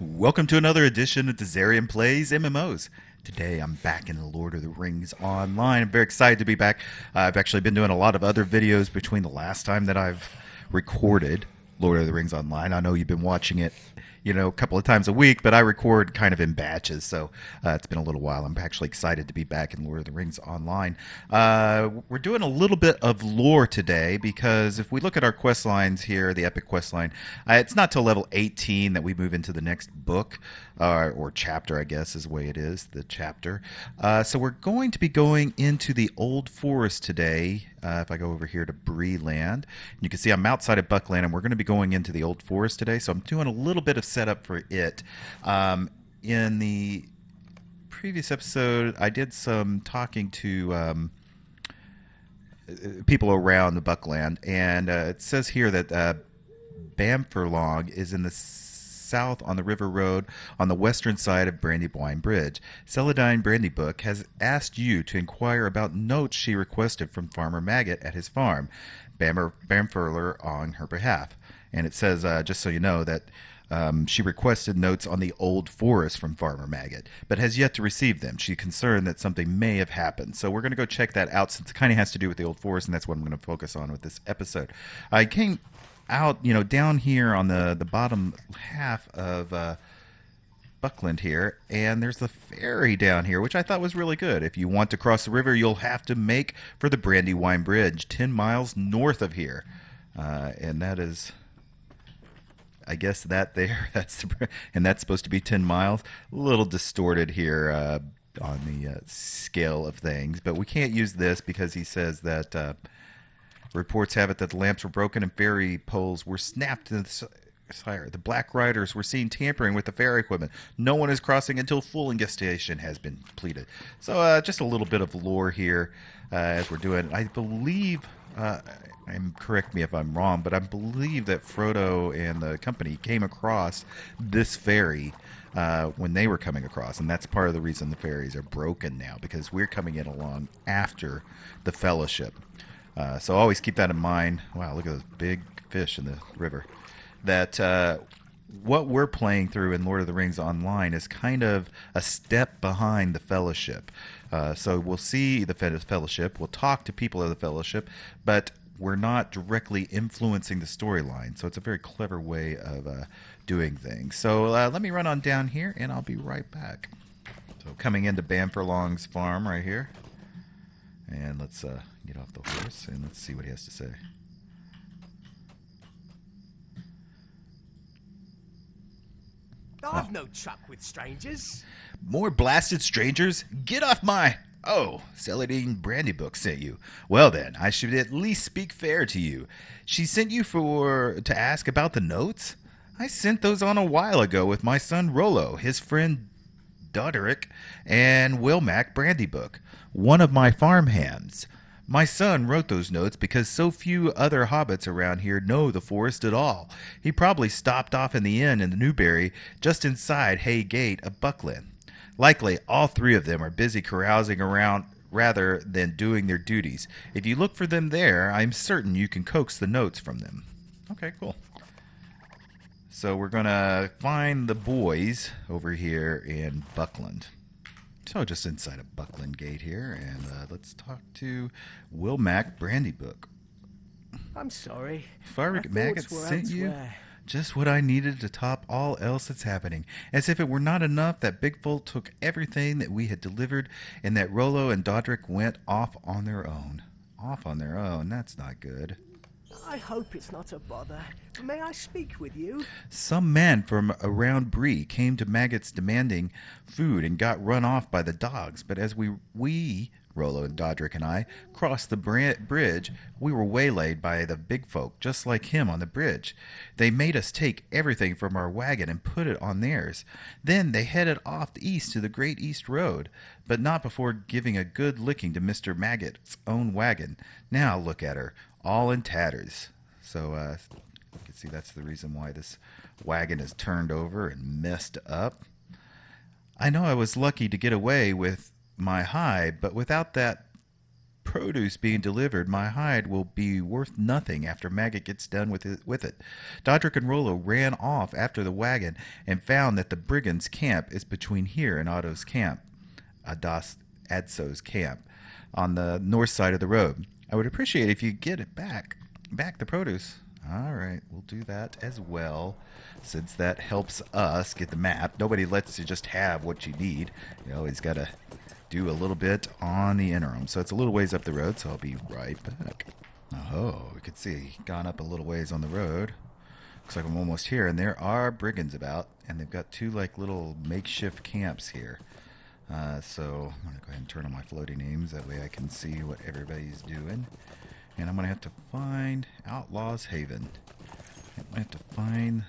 Welcome to another edition of Dizzarian Plays MMOs. Today I'm back in the Lord of the Rings Online. I'm very excited to be back. I've actually been doing a lot of other videos between the last time that I've recorded Lord of the Rings Online. I know you've been watching it, a couple of times a week, but I record kind of in batches, so it's been a little while. I'm actually excited to be back in Lord of the Rings Online. We're doing a little bit of lore today because if we look at our quest lines here, the epic quest line, it's not till level 18 that we move into the next book, or chapter, I guess is the way it is, the chapter. So we're going to be going into the Old Forest today. If I go over here to Breeland, you can see I'm outside of Buckland, and we're going to be going into the Old Forest today. So I'm doing a little bit of setup for it. In the previous episode, I did some talking to people around the Buckland, and it says here that Bamfurlong is in the south on the River Road on the western side of Brandywine Bridge. Celadine Brandybook has asked you to inquire about notes she requested from Farmer Maggot at his farm, Bamfurler on her behalf. And it says, just so you know, that she requested notes on the Old Forest from Farmer Maggot, but has yet to receive them. She's concerned that something may have happened. So we're going to go check that out since it kind of has to do with the Old Forest, and that's what I'm going to focus on with this episode. I came out, down here on the bottom half of Buckland here, and there's the ferry down here, which I thought was really good. If you want to cross the river, you'll have to make for the Brandywine Bridge, 10 miles north of here. And that is, I guess that there, and that's supposed to be 10 miles. A little distorted here on the scale of things, but we can't use this because he says that reports have it that the lamps were broken and ferry poles were snapped to the sire. The Black Riders were seen tampering with the ferry equipment. No one is crossing until full investigation has been completed. So just a little bit of lore here as we're doing. I believe, correct me if I'm wrong, but I believe that Frodo and the company came across this ferry when they were coming across, and that's part of the reason the ferries are broken now, because we're coming in along after the Fellowship. So always keep that in mind. Wow, look at those big fish in the river. That what we're playing through in Lord of the Rings Online is kind of a step behind the Fellowship. So we'll see the Fellowship, we'll talk to people of the Fellowship, but we're not directly influencing the storyline. So it's a very clever way of doing things. So let me run on down here, and I'll be right back. So coming into Bamfurlong's farm right here. And let's get off the horse and let's see what he has to say. I've no chuck with strangers. More blasted strangers? Get off my... Oh, Celadine Brandybook sent you. Well then, I should at least speak fair to you. She sent you to ask about the notes? I sent those on a while ago with my son Rollo, his friend Doderick, and Wilmac Brandybook, one of my farm hands. My son wrote those notes because so few other hobbits around here know the forest at all. He probably stopped off in the inn in the Newberry just inside Hay Gate of Buckland. Likely all three of them are busy carousing around rather than doing their duties. If you look for them there, I'm certain you can coax the notes from them. Okay, cool. So we're going to find the boys over here in Buckland. So just inside of Buckland Gate here, and let's talk to Wilmac Brandybook. I'm sorry. Farmer Maggot sent you just what I needed to top all else that's happening. As if it were not enough that Bigfoot took everything that we had delivered, and that Rollo and Dodrick went off on their own. Off on their own? That's not good. I hope it's not a bother. May I speak with you? Some man from around Bree came to Maggot's demanding food and got run off by the dogs. But as we Rollo and Dodrick and I, crossed the bridge, we were waylaid by the big folk, just like him on the bridge. They made us take everything from our wagon and put it on theirs. Then they headed off east to the Great East Road, but not before giving a good licking to Mr. Maggot's own wagon. Now look at her, all in tatters. So you can see that's the reason why this wagon is turned over and messed up. I know I was lucky to get away with my hide, but without that produce being delivered, my hide will be worth nothing after Maggot gets done with it. Dodric and Rollo ran off after the wagon and found that the brigands' camp is between here and Adso's camp, on the north side of the road. I would appreciate if you get it back the produce. All right, we'll do that as well, since that helps us get the map. Nobody lets you just have what you need. You always got to do a little bit on the interim. So it's a little ways up the road, so I'll be right back. Oh, we can see gone up a little ways on the road. Looks like I'm almost here, and there are brigands about, and they've got two like little makeshift camps here. So I'm going to go ahead and turn on my floating names. That way I can see what everybody's doing. And I'm going to have to find Outlaw's Haven. I'm going to have to find...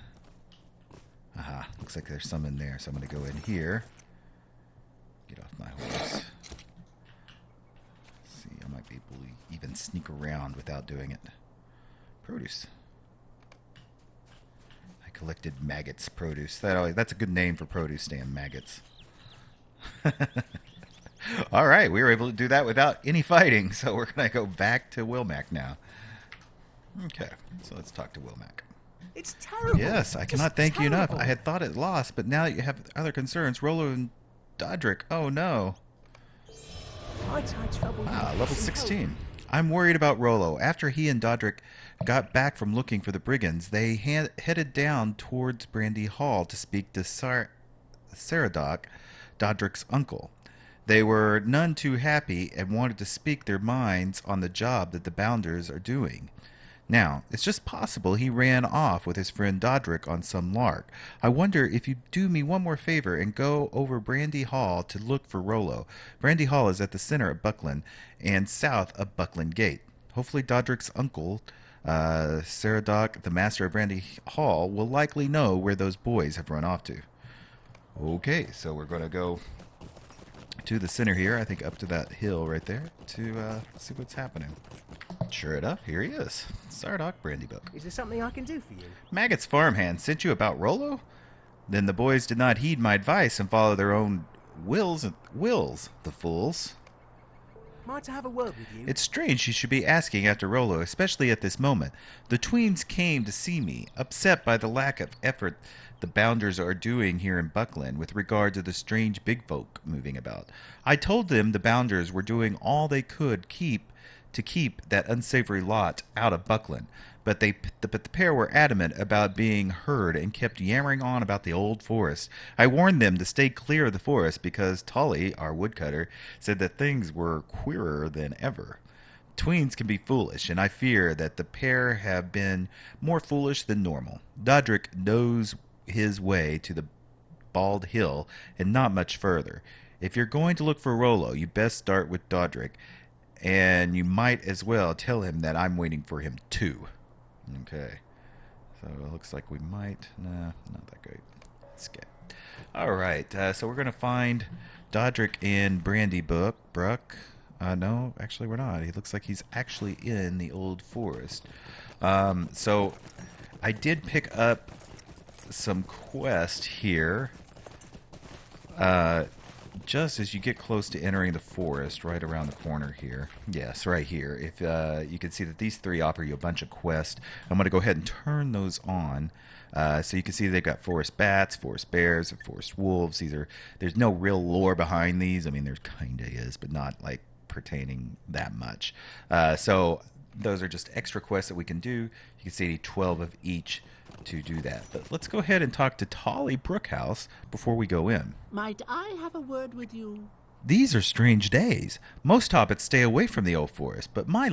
Aha, looks like there's some in there. So I'm going to go in here. Get off my horse. Let's see, I might be able to even sneak around without doing it. Produce. I collected maggots produce. That's a good name for produce stand, maggots. All right, we were able to do that without any fighting, so we're going to go back to Wilmac now. Okay, so let's talk to Wilmac. It's terrible. Yes, I cannot thank you enough. I had thought it lost, but now that you have other concerns, Rollo and Dodric, oh no. Level 16. I'm worried about Rollo. After he and Dodric got back from looking for the brigands, they headed down towards Brandy Hall to speak to Saradoc, Dodric's uncle. They were none too happy and wanted to speak their minds on the job that the Bounders are doing. Now, it's just possible he ran off with his friend Dodric on some lark. I wonder if you'd do me one more favor and go over Brandy Hall to look for Rollo. Brandy Hall is at the center of Buckland and south of Buckland Gate. Hopefully Dodric's uncle, Saradoc, the master of Brandy Hall, will likely know where those boys have run off to. Okay, so we're going to go to the center here, I think up to that hill right there, to see what's happening. Sure enough, here he is. Saradoc Brandybook. Is there something I can do for you? Maggot's farmhand sent you about Rollo? Then the boys did not heed my advice and follow their own wills, the fools. Might I have a word with you? It's strange you should be asking after Rollo, especially at this moment. The tweens came to see me, upset by the lack of effort the Bounders are doing here in Buckland with regard to the strange big folk moving about. I told them the Bounders were doing all they could to keep that unsavory lot out of Buckland, but the pair were adamant about being heard and kept yammering on about the old forest. I warned them to stay clear of the forest because Tolly, our woodcutter, said that things were queerer than ever. Tweens can be foolish, and I fear that the pair have been more foolish than normal. Dodric knows his way to the Bald Hill and not much further. If you're going to look for Rollo, you best start with Dodric, and you might as well tell him that I'm waiting for him too. Okay. So it looks like we might... Nah, not that great. Skip. Alright, so we're going to find Dodric in Brandybook. No, actually we're not. He looks like he's actually in the old forest. So I did pick up some quest here. Just as you get close to entering the forest, right around the corner here. Yes, right here. If you can see that these three offer you a bunch of quests. I'm going to go ahead and turn those on. So you can see they've got forest bats, forest bears, and forest wolves. There's no real lore behind these. I mean, there kind of is, but not like pertaining that much. So those are just extra quests that we can do. You can see 12 of each to do that. But let's go ahead and talk to Tolly Brookhouse before we go in. Might I have a word with you? These are strange days. Most hobbits stay away from the old forest, but my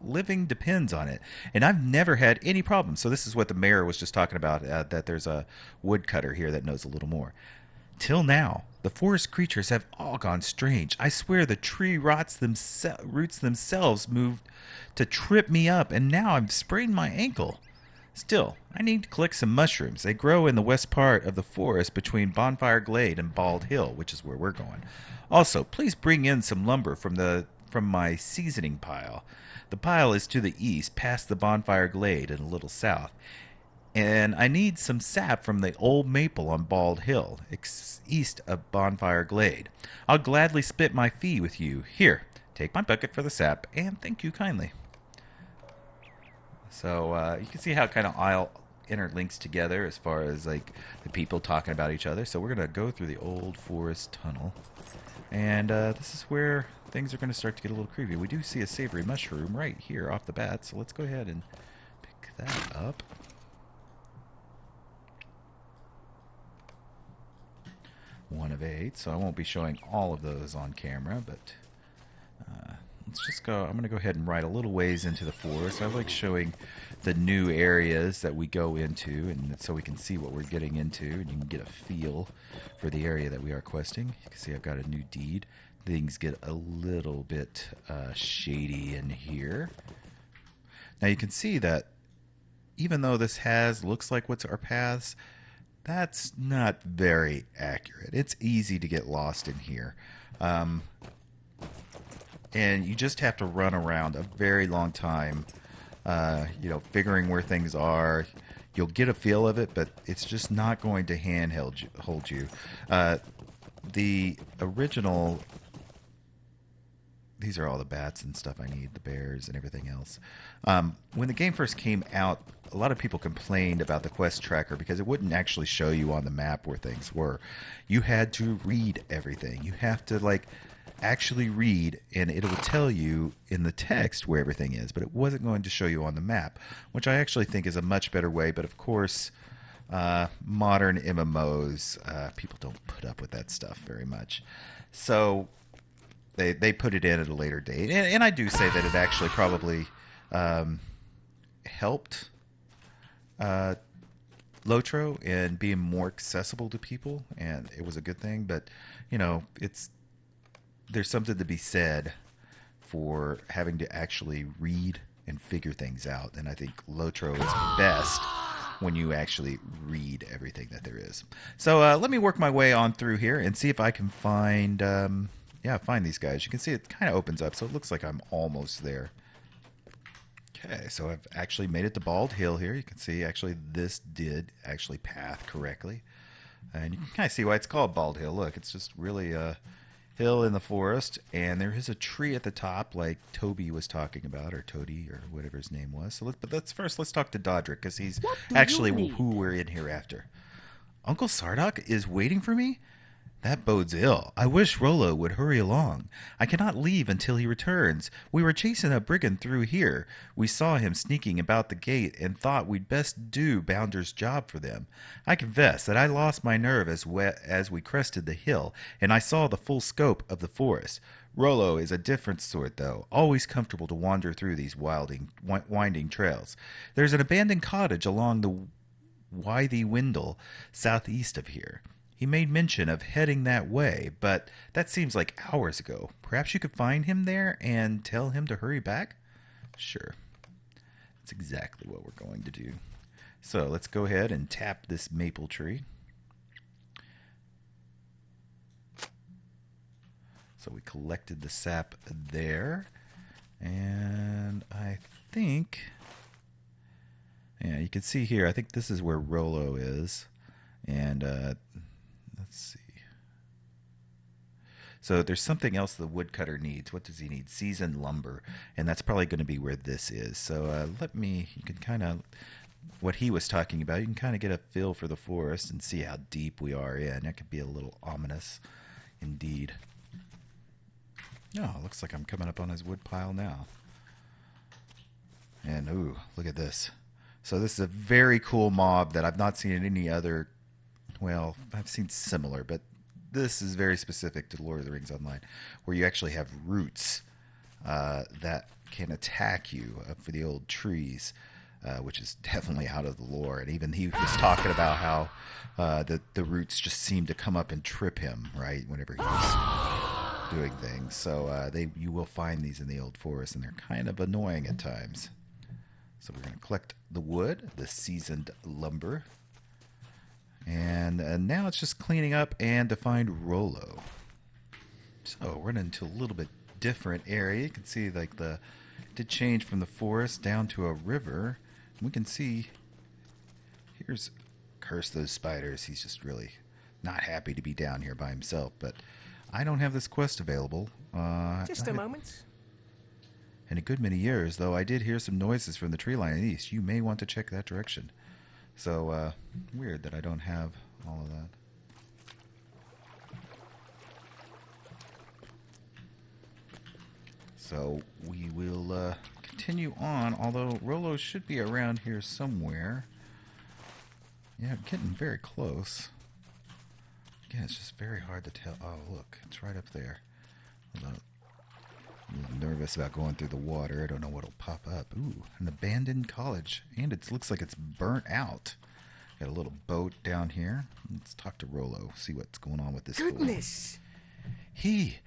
living depends on it, and I've never had any problems. So this is what the mayor was just talking about, that there's a woodcutter here that knows a little more. Till now, the forest creatures have all gone strange. I swear the tree roots themselves moved to trip me up, and now I've sprained my ankle. Still, I need to collect some mushrooms. They grow in the west part of the forest between Bonfire Glade and Bald Hill, which is where we're going. Also, please bring in some lumber from my seasoning pile. The pile is to the east, past the Bonfire Glade and a little south. And I need some sap from the old maple on Bald Hill, east of Bonfire Glade. I'll gladly split my fee with you. Here, Take my bucket for the sap, and thank you kindly. So you can see how it kind of all interlinks together as far as like the people talking about each other. So we're going to go through the old forest tunnel. And this is where things are going to start to get a little creepy. We do see a savory mushroom right here off the bat. So let's go ahead and pick that up. One of 8, so I won't be showing all of those on camera, but let's just go. I'm going to go ahead and ride a little ways into the forest. I like showing the new areas that we go into, and so we can see what we're getting into, and you can get a feel for the area that we are questing. You can see I've got a new deed. Things get a little bit shady in here. Now you can see that even though this looks like what's our paths, that's not very accurate. It's easy to get lost in here. And you just have to run around a very long time, figuring where things are. You'll get a feel of it, but it's just not going to hold you. The original... These are all the bats and stuff I need, the bears and everything else. When the game first came out, a lot of people complained about the quest tracker because it wouldn't actually show you on the map where things were. You had to read everything. You have to actually read, and it will tell you in the text where everything is, but it wasn't going to show you on the map, which I actually think is a much better way. But of course, modern MMOs, people don't put up with that stuff very much. So they put it in at a later date. And I do say that it actually probably helped Lotro and being more accessible to people, and it was a good thing. But there's something to be said for having to actually read and figure things out, and I think Lotro is best when you actually read everything that there is. So let me work my way on through here and see if I can find find these guys. You can see it kind of opens up, so it looks like I'm almost there. Okay, so I've actually made it to Bald Hill here. You can see actually this did actually path correctly. And you can kind of see why it's called Bald Hill. Look, it's just really a hill in the forest, and there is a tree at the top like Toby was talking about, or Toady, or whatever his name was. So let's talk to Dodric, because he's actually who we're in here after. Uncle Sardoc is waiting for me? That bodes ill. I wish Rollo would hurry along. I cannot leave until he returns. We were chasing a brigand through here. We saw him sneaking about the gate and thought we'd best do Bounder's job for them. I confess that I lost my nerve as we crested the hill, and I saw the full scope of the forest. Rollo is a different sort, though, always comfortable to wander through these winding trails. There's an abandoned cottage along the Withy Windle, southeast of here. He made mention of heading that way, but that seems like hours ago. Perhaps you could find him there and tell him to hurry back? Sure. That's exactly what we're going to do. So let's go ahead and tap this maple tree. So we collected the sap there. And I think... Yeah, you can see here, I think this is where Rollo is. And... let's see. So there's something else the woodcutter needs. What does he need? Seasoned lumber. And that's probably going to be where this is. So you can kind of, what he was talking about, you can kind of get a feel for the forest and see how deep we are in. That could be a little ominous indeed. Oh, looks like I'm coming up on his wood pile now. And ooh, look at this. So this is a very cool mob that I've not seen in any other. Well, I've seen similar, but this is very specific to Lord of the Rings Online, where you actually have roots that can attack you for the old trees, which is definitely out of the lore. And even he was talking about how the roots just seem to come up and trip him, right, whenever he's doing things. So you will find these in the old forest, and they're kind of annoying at times. So we're going to collect the wood, the seasoned lumber. And now it's just cleaning up and to find Rollo. So we're into a little bit different area. You can see it did change from the forest down to a river. We can see, here's, curse those spiders. He's just really not happy to be down here by himself. But I don't have this quest available. Just a moment. In a good many years, though I did hear some noises from the tree line east. You may want to check that direction. So, weird that I don't have all of that. So, we will continue on, although Rolo should be around here somewhere. Yeah, getting very close. Again, it's just very hard to tell. Oh, look, it's right up there. I'm a little nervous about going through the water. I don't know what'll pop up. Ooh, an abandoned college. And it looks like it's burnt out. Got a little boat down here. Let's talk to Rolo, see what's going on with this fool. Goodness! He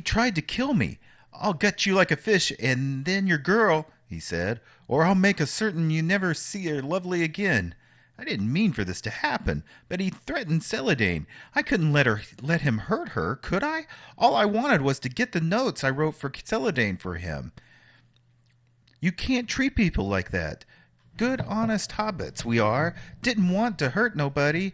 tried to kill me. I'll gut you like a fish, and then your girl, he said, or I'll make a certain you never see her lovely again. I didn't mean for this to happen, but he threatened Celadine. I couldn't let him hurt her, could I? All I wanted was to get the notes I wrote for Celadine for him. You can't treat people like that. Good, honest hobbits we are. Didn't want to hurt nobody.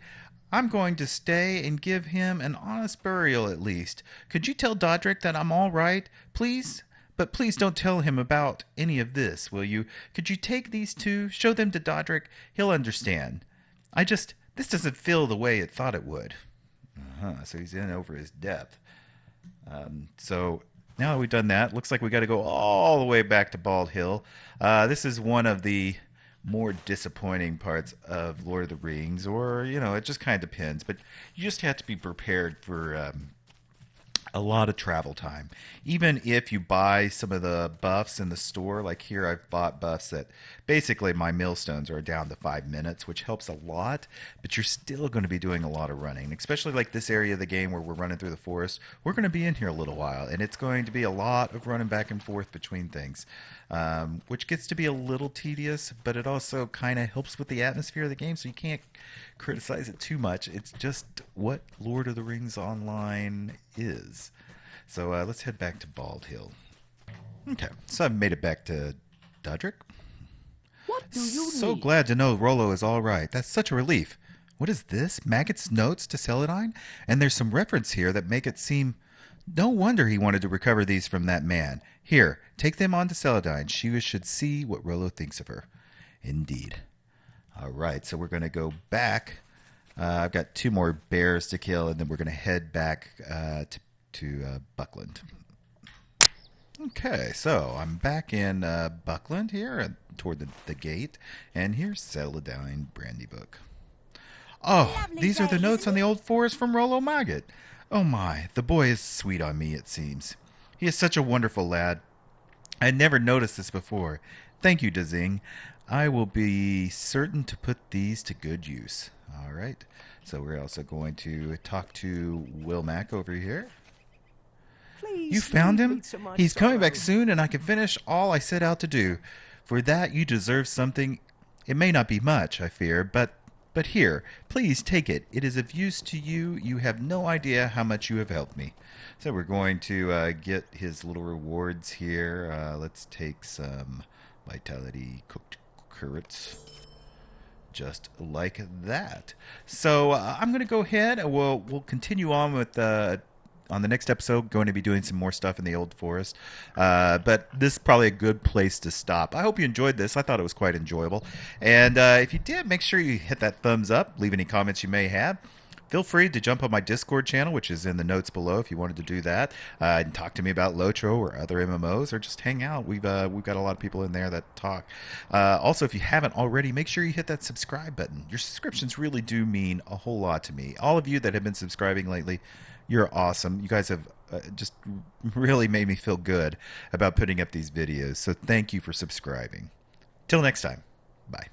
I'm going to stay and give him an honest burial at least. Could you tell Dodrick that I'm all right, please? But please don't tell him about any of this, will you? Could you take these two, show them to Dodrick? He'll understand. This doesn't feel the way it thought it would. So he's in over his depth. So now that we've done that, looks like we got to go all the way back to Bald Hill. This is one of the more disappointing parts of Lord of the Rings, or, it just kind of depends. But you just have to be prepared for a lot of travel time. Even if you buy some of the buffs in the store, like here I've bought buffs that basically my millstones are down to 5 minutes, which helps a lot, but you're still going to be doing a lot of running, especially like this area of the game where we're running through the forest. We're going to be in here a little while, and it's going to be a lot of running back and forth between things, which gets to be a little tedious, but it also kind of helps with the atmosphere of the game, so you can't criticize it too much. It's just what Lord of the Rings Online is. So let's head back to Bald Hill. Okay, so I've made it back to Dodrick. What do you So need? glad to know Rolo is all right. That's such a relief. What is this? Maggot's notes to Celadine? And there's some reference here that make it seem... No wonder he wanted to recover these from that man. Here, take them on to Celadine. She should see what Rolo thinks of her. Indeed. All right, so we're going to go back. I've got 2 more bears to kill, and then we're going to head back to Buckland. Okay, so I'm back in Buckland here toward the gate, and here's Celadine Brandy Book. Oh, Lovely these are the day, notes isn't on the it? old forest from Rolo Maggot. Oh my, the boy is sweet on me, it seems. He is such a wonderful lad. I had never noticed this before. Thank you, Dazing. I will be certain to put these to good use. All right, so we're also going to talk to Will Mack over here. Please You found leave me him? to my He's coming back sorrow. soon, and I can finish all I set out to do. For that, you deserve something. It may not be much, I fear, but here, please take it. It is of use to you. You have no idea how much you have helped me. So we're going to get his little rewards here. Let's take some vitality cooked carrots. Just like that. So I'm going to go ahead and we'll continue on with on the next episode. Going to be doing some more stuff in the old forest, but this is probably a good place to stop. I hope you enjoyed this. I thought it was quite enjoyable, and if you did, make sure you hit that thumbs up. Leave any comments you may have. Feel free to jump on my Discord channel, which is in the notes below if you wanted to do that, and talk to me about Lotro or other MMOs, or just hang out. We've got a lot of people in there that talk. Also, if you haven't already, make sure you hit that subscribe button. Your subscriptions really do mean a whole lot to me. All of you that have been subscribing lately, you're awesome. You guys have just really made me feel good about putting up these videos. So thank you for subscribing. Till next time. Bye.